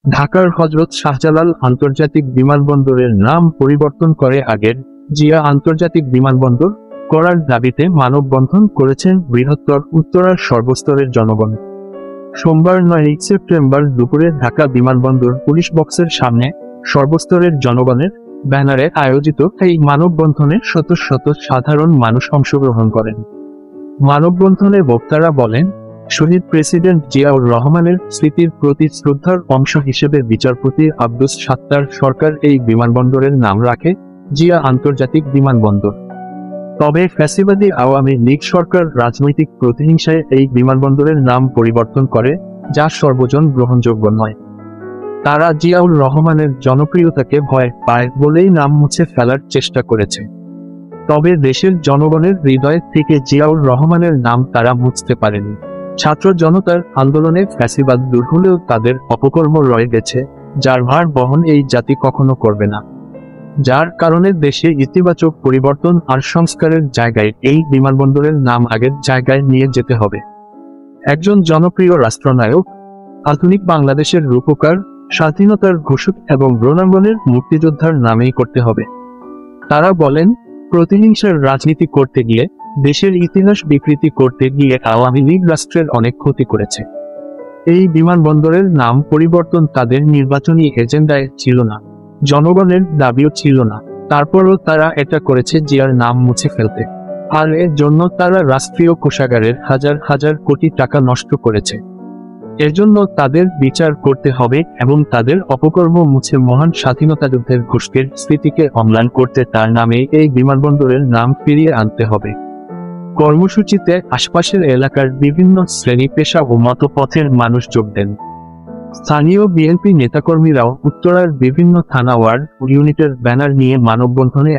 ঢাকার হযরত শাহজালাল আন্তর্জাতিক বিমানবন্দরের নাম পরিবর্তন করে আগের জিয়া আন্তর্জাতিক বিমানবন্দর করার দাবিতে মানববন্ধন করেছেন বৃহত্তর উত্তরার সর্বস্তরের জনগণ। সোমবার 9 সেপ্টেম্বর দুপুরে ঢাকা বিমানবন্দর পুলিশ বক্সের সামনে সর্বস্তরের জনগণের ব্যানারে আয়োজিত এই মানববন্ধনে শত শত সাধারণ মানুষ অংশগ্রহণ করেন। মানববন্ধনে বক্তারা বলেন, শহীদ প্রেসিডেন্ট জিয়াউর রহমানের স্মৃতির প্রতি শ্রদ্ধার অংশ হিসেবে বিচারপতি আব্দুস সাত্তার সরকার এই বিমানবন্দরের নাম রাখে জিয়া আন্তর্জাতিক বিমানবন্দর। তবে ফ্যাসিবাদী আওয়ামী লীগ সরকার রাজনৈতিক প্রতিহিংসায় এই বিমানবন্দরের নাম পরিবর্তন করে, যা সর্বজন গ্রহণযোগ্য নয়। তারা জিয়াউর রহমানের জনপ্রিয়তাকে ভয় পায় বলেই নাম মুছে ফেলার চেষ্টা করেছে। তবে দেশের জনগণের হৃদয় থেকে জিয়াউর রহমানের নাম তারা মুছতে পারেনি। ছাত্র জনতার আন্দোলনে ফ্যাসিবাদ দূর হলেও তাদের অপকর্ম রয়ে গেছে, যার ভার বহন এই জাতি কখনো করবে না। যার কারণে দেশে ইতিবাচক পরিবর্তন আর সংস্কারের জায়গায় এই বিমানবন্দরের নাম আগের জায়গায় নিয়ে যেতে হবে। একজন জনপ্রিয় রাষ্ট্রনায়ক, আধুনিক বাংলাদেশের রূপকার, স্বাধীনতার ঘোষক এবং রণাঙ্গনের মুক্তিযোদ্ধার নামেই করতে হবে। তারা বলেন, প্রতিহিংসার রাজনীতি করতে গিয়ে, দেশের ইতিহাস বিকৃতি করতে গিয়ে আওয়ামী লীগ রাষ্ট্রের অনেক ক্ষতি করেছে। এই বিমানবন্দরের নাম পরিবর্তন তাদের নির্বাচনী এজেন্ডায় ছিল না, জনগণের দাবিও ছিল না। তারপরও তারা এটা করেছে জিয়ার নাম মুছে ফেলতে। আর এর জন্য তারা রাষ্ট্রীয় কোষাগারের হাজার হাজার কোটি টাকা নষ্ট করেছে। এর জন্য তাদের বিচার করতে হবে এবং তাদের অপকর্ম মুছে মহান স্বাধীনতা যুদ্ধের ঘোষকের স্মৃতিকে অম্লান করতে তার নামে এই বিমানবন্দরের নাম ফিরিয়ে আনতে হবে। কর্মসূচিতে আশপাশের এলাকার বিভিন্ন শ্রেণী পেশা ও মতপথের মানুষ যোগ দেন। স্থানীয় বিএনপি নেতাকর্মীরাও উত্তরার বিভিন্ন থানা ওয়ার্ড ও ইউনিটের ব্যানার নিয়ে মানববন্ধনে